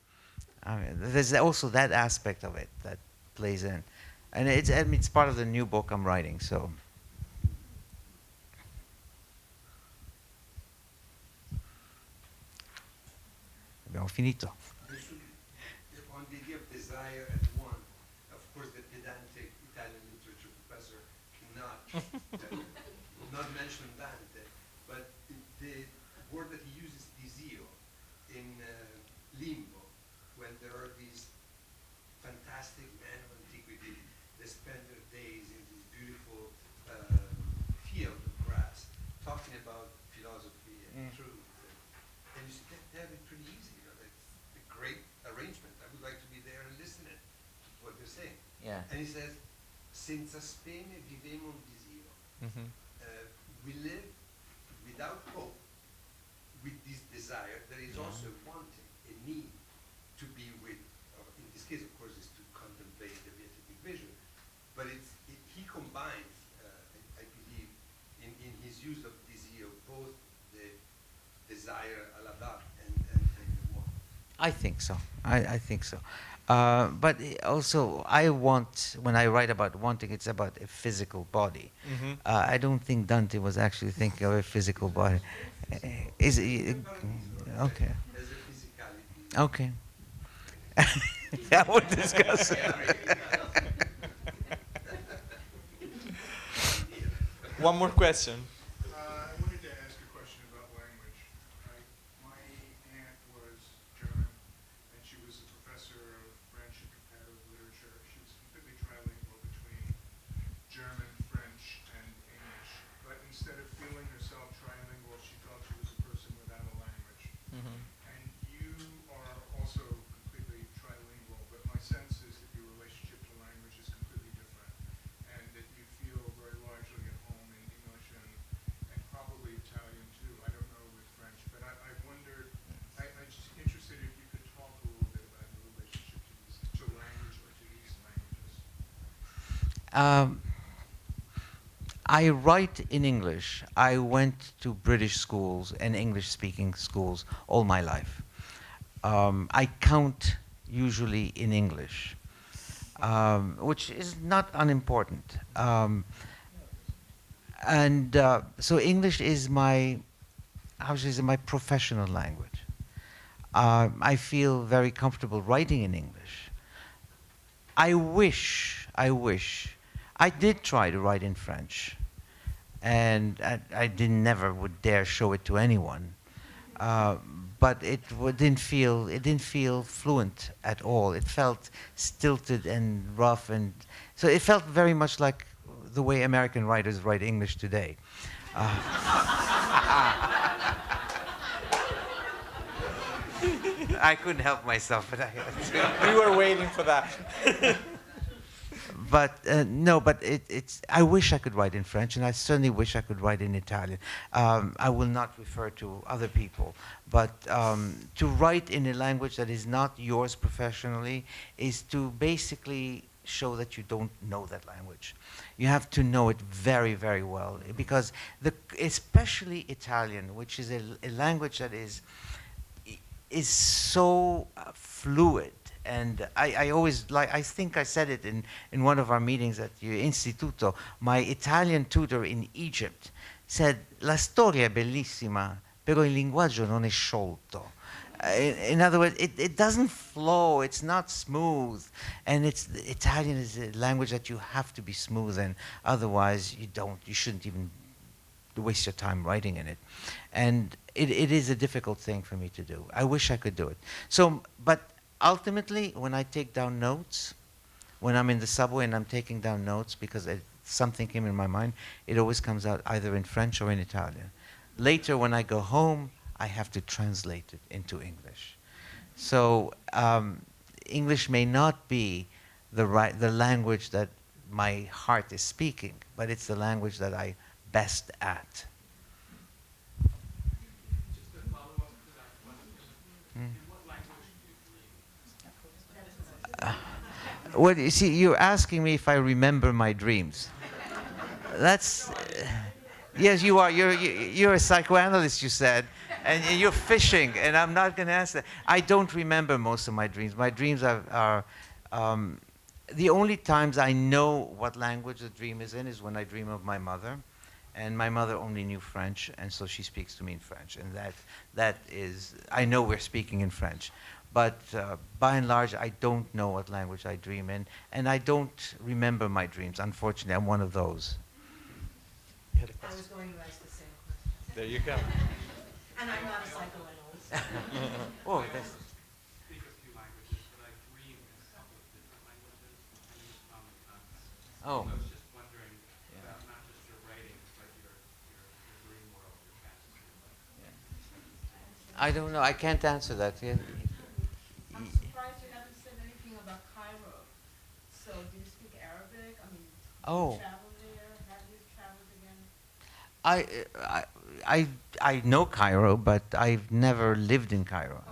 I mean, there's also that aspect of it that plays in. And it's part of the new book I'm writing, so. Abbiamo finito. On the idea of desire and want, of course, the pedantic Italian literature professor cannot not mention Dante, but the word that he uses, desio, in Limbo, when there are these fantastic men of antiquity that spend their days in this beautiful field of grass, talking about philosophy and truth, and you see, they have it pretty easy. You know, it's a great arrangement. I would like to be there and listen to what they're saying. Yeah. And he says, senza speme vivemo un desio. We live without hope, with this desire. There is also wanting, a need to be with, in this case, of course, is to contemplate the beatific vision. But he combines, I believe, in his use of desio, both the desire à la Dante and the want. I think so. I think so. But also, I want, when I write about wanting, it's about a physical body. I don't think Dante was actually thinking of a physical body. Is it, okay. There's a physicality. Okay. I would discuss it. One more question. I wanted to ask a question about language. My aunt was German, and she was a professor of French and comparative literature. She was completely trilingual between German, French, and English. But instead of feeling herself trilingual, she felt she was a person without a language. And you are also completely trilingual, but my sense is that your relationship to language is completely different, and that you feel very largely at home in English and probably Italian too. I don't know with French, but I wondered, I'm just interested if you could talk a little bit about your relationship to language or to these languages. I write in English. I went to British schools and English-speaking schools all my life. I count usually in English, which is not unimportant. So English is my, how should I say, my professional language. I feel very comfortable writing in English. I did try to write in French, and I never would dare show it to anyone. But it didn't feel fluent at all. It felt stilted and rough, and so it felt very much like the way American writers write English today. I couldn't help myself, but We were waiting for that. But no, but I wish I could write in French, and I certainly wish I could write in Italian. I will not refer to other people, but to write in a language that is not yours professionally is to basically show that you don't know that language. You have to know it very, very well, because especially Italian, which is a language that is so fluid. And I always I think I said it in one of our meetings at the Instituto. My Italian tutor in Egypt said, "La storia è bellissima, però il linguaggio non è sciolto." In other words, it doesn't flow, it's not smooth. And Italian is a language that you have to be smooth in, otherwise you shouldn't even waste your time writing in it. And it is a difficult thing for me to do. I wish I could do it. So, but ultimately, when I take down notes, When I'm in the subway and I'm taking down notes because something came in my mind, it always comes out either in French or in Italian. Later, when I go home, I have to translate it into English. So English may not be the language that my heart is speaking, but it's the language that I best at. Just a follow-up to that question. In what language do you dream? Well, you see, you're asking me if I remember my dreams. That's yes, you are. You're a psychoanalyst, you said, and you're fishing, and I'm not going to answer that. I don't remember most of my dreams. My dreams are the only times I know what language the dream is in is when I dream of my mother, and my mother only knew French, and so she speaks to me in French, and that is, I know we're speaking in French. But by and large, I don't know what language I dream in, and I don't remember my dreams. Unfortunately, I'm one of those. I was going to ask the same question. There you go. And I'm not a psychoanalyst. Oh, that's, Speak a few languages, but I dream in a couple of different languages and use common concepts. oh. So I was just wondering about not just your writing, but your dream world, your fantasy world. I don't know. I can't answer that. Yeah. I'm surprised you haven't said anything about Cairo. So, do you speak Arabic? I mean, Oh. you travel there? Have you traveled again? I know Cairo, but I've never lived in Cairo.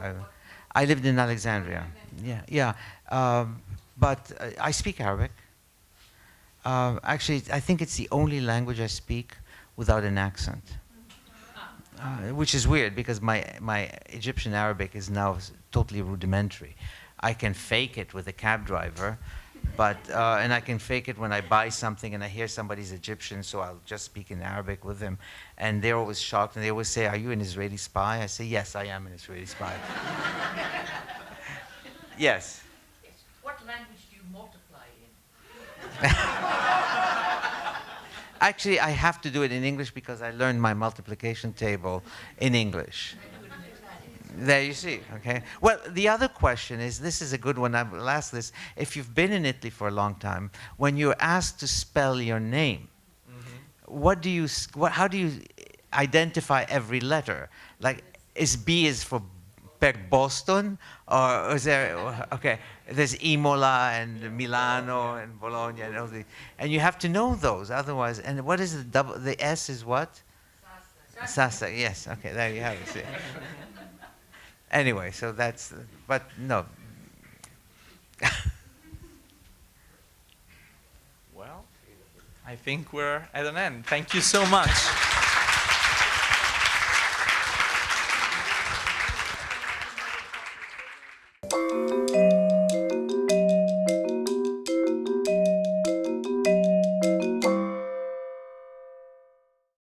I lived in Alexandria. Yeah. But I speak Arabic. Actually, I think it's the only language I speak without an accent, which is weird because my Egyptian Arabic is now totally rudimentary. I can fake it with a cab driver, but and I can fake it when I buy something and I hear somebody's Egyptian, so I'll just speak in Arabic with them, and they're always shocked and they always say, "Are you an Israeli spy?" I say, "Yes, I am an Israeli spy." Yes. What language do you multiply in? Actually, I have to do it in English because I learned my multiplication table in English. There you see, okay. Well, the other question is, this is a good one, I will ask this. If you've been in Italy for a long time, when you're asked to spell your name, how do you identify every letter? Like, B is for per Boston, or is there, okay, there's Imola and Milano and Bologna and all the, and you have to know those, otherwise, and what is the S is what? Sassa, yes, okay, there you have it. See. Anyway, so that's, but no. Well, I think we're at an end. Thank you so much.